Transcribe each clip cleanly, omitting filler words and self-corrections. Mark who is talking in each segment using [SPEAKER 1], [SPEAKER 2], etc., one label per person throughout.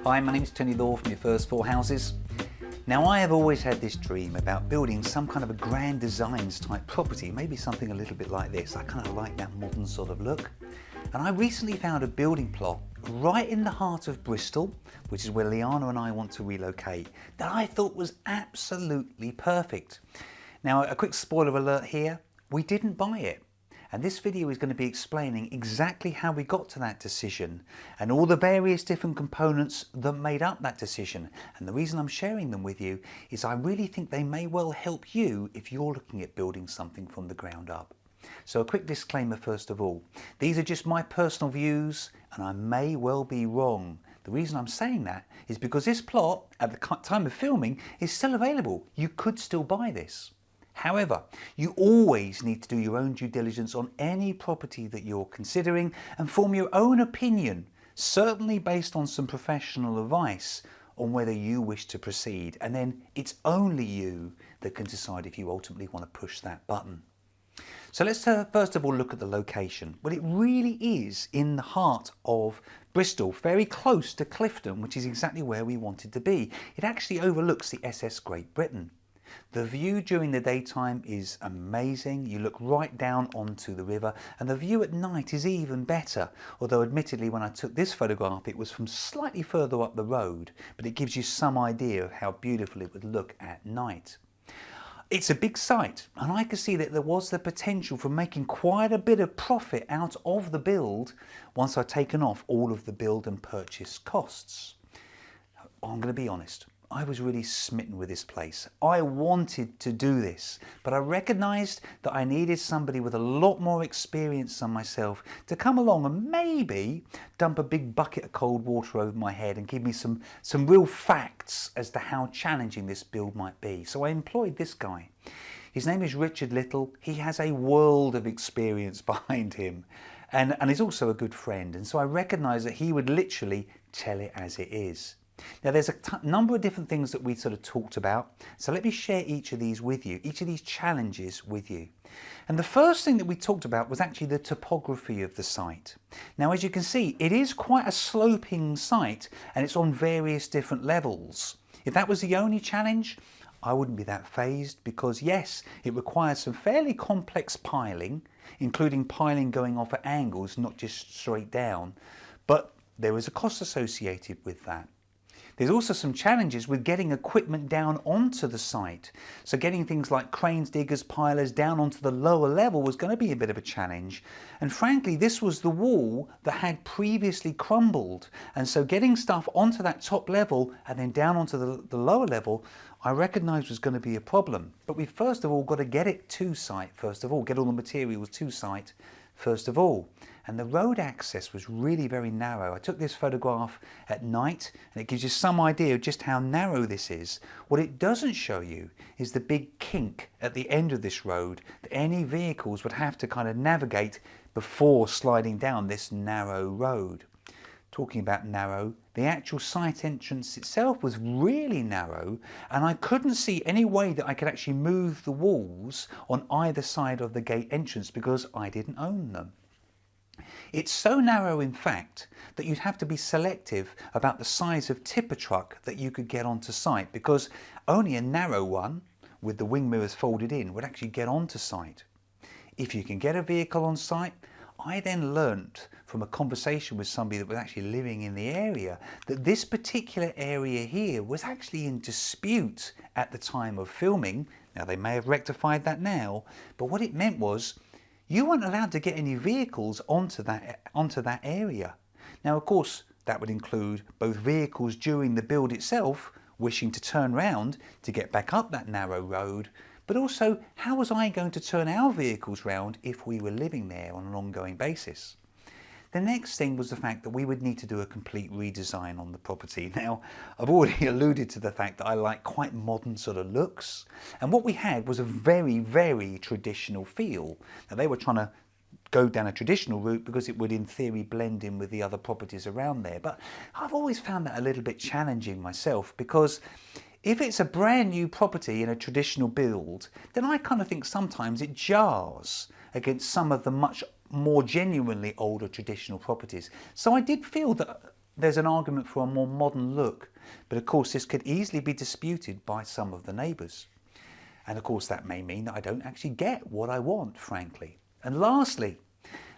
[SPEAKER 1] Hi, my name's Tony Law from Your First Four Houses. Now, I have always had this dream about building some kind of a grand designs type property, maybe something a little bit like this. I kind of like that modern sort of look. And I recently found a building plot right in the heart of Bristol, which is where Liana and I want to relocate, that I thought was absolutely perfect. Now, a quick spoiler alert here, we didn't buy it. And this video is going to be explaining exactly how we got to that decision and all the various different components that made up that decision. And the reason I'm sharing them with you is I really think they may well help you if you're looking at building something from the ground up. So a quick disclaimer first of all, these are just my personal views and I may well be wrong. The reason I'm saying that is because this plot at the time of filming is still available. You could still buy this. However, you always need to do your own due diligence on any property that you're considering and form your own opinion, certainly based on some professional advice on whether you wish to proceed. And then it's only you that can decide if you ultimately want to push that button. So let's first of all look at the location. Well, it really is in the heart of Bristol, very close to Clifton, which is exactly where we wanted to be. It actually overlooks the SS Great Britain. The view during the daytime is amazing. You look right down onto the river, and the view at night is even better. Although admittedly when I took this photograph it was from slightly further up the road, but it gives you some idea of how beautiful it would look at night. It's a big site and I could see that there was the potential for making quite a bit of profit out of the build once I'd taken off all of the build and purchase costs. I'm going to be honest. I was really smitten with this place. I wanted to do this, but I recognised that I needed somebody with a lot more experience than myself to come along and maybe dump a big bucket of cold water over my head and give me some real facts as to how challenging this build might be. So I employed this guy. His name is Richard Little. He has a world of experience behind him and he's also a good friend. And so I recognised that he would literally tell it as it is. Now there's a number of different things that we sort of talked about, so let me share each of these with you, each of these challenges with you. And the first thing that we talked about was actually the topography of the site. Now as you can see, it is quite a sloping site and it's on various different levels. If that was the only challenge, I wouldn't be that fazed because yes, it requires some fairly complex piling, including piling going off at angles, not just straight down, but there is a cost associated with that. There's also some challenges with getting equipment down onto the site. So getting things like cranes, diggers, pilers down onto the lower level was going to be a bit of a challenge. And frankly, this was the wall that had previously crumbled. And so getting stuff onto that top level and then down onto the lower level, I recognised was going to be a problem. But we first of all got to get it to site, first of all, get all the materials to site, first of all. And the road access was really very narrow. I took this photograph at night and it gives you some idea of just how narrow this is. What it doesn't show you is the big kink at the end of this road that any vehicles would have to kind of navigate before sliding down this narrow road. Talking about narrow, the actual site entrance itself was really narrow and I couldn't see any way that I could actually move the walls on either side of the gate entrance because I didn't own them. It's so narrow in fact that you'd have to be selective about the size of tipper truck that you could get onto site because only a narrow one with the wing mirrors folded in would actually get onto site. If you can get a vehicle on site, I then learnt from a conversation with somebody that was actually living in the area that this particular area here was actually in dispute at the time of filming. Now they may have rectified that now, but what it meant was you weren't allowed to get any vehicles onto that area. Now of course that would include both vehicles during the build itself wishing to turn round to get back up that narrow road, but also how was I going to turn our vehicles round if we were living there on an ongoing basis? The next thing was the fact that we would need to do a complete redesign on the property. Now, I've already alluded to the fact that I like quite modern sort of looks. And what we had was a very, very traditional feel. Now, they were trying to go down a traditional route because it would in theory blend in with the other properties around there. But I've always found that a little bit challenging myself because if it's a brand new property in a traditional build, then I kind of think sometimes it jars against some of the much more genuinely older traditional properties. So I did feel that there's an argument for a more modern look, but of course this could easily be disputed by some of the neighbours. And of course that may mean that I don't actually get what I want, frankly. And lastly,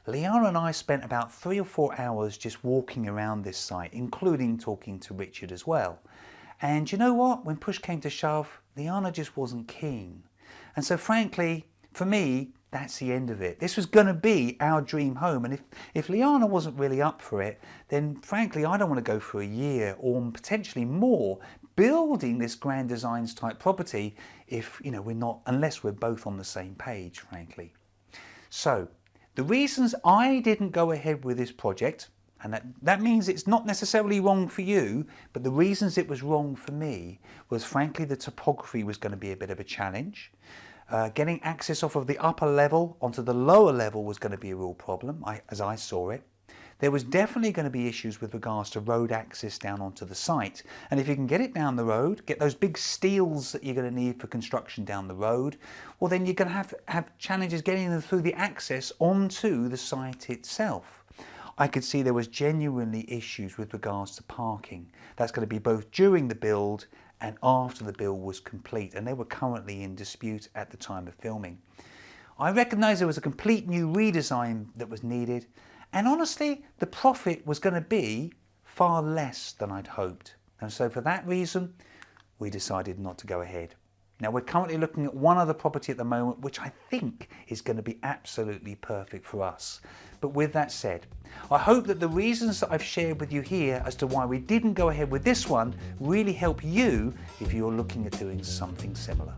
[SPEAKER 1] Liana and I spent about 3 or 4 hours just walking around this site, including talking to Richard as well. And you know what? When push came to shove, Liana just wasn't keen. And so frankly, for me, that's the end of it. This was going to be our dream home, and if Liana wasn't really up for it, then frankly I don't want to go for a year or potentially more building this grand designs type property if unless we're both on the same page, frankly. So the reasons I didn't go ahead with this project, and that means it's not necessarily wrong for you, but the reasons it was wrong for me was frankly the topography was going to be a bit of a challenge. Getting access off of the upper level onto the lower level was going to be a real problem, as I saw it. There was definitely going to be issues with regards to road access down onto the site. And if you can get it down the road, get those big steels that you're going to need for construction down the road, well then you're going to have challenges getting them through the access onto the site itself. I could see there was genuinely issues with regards to parking. That's going to be both during the build and after the build was complete, and they were currently in dispute at the time of filming. I recognised there was a complete new redesign that was needed, and honestly the profit was going to be far less than I'd hoped, and so for that reason we decided not to go ahead. Now we're currently looking at one other property at the moment which I think is going to be absolutely perfect for us. But with that said, I hope that the reasons that I've shared with you here as to why we didn't go ahead with this one really help you if you're looking at doing something similar.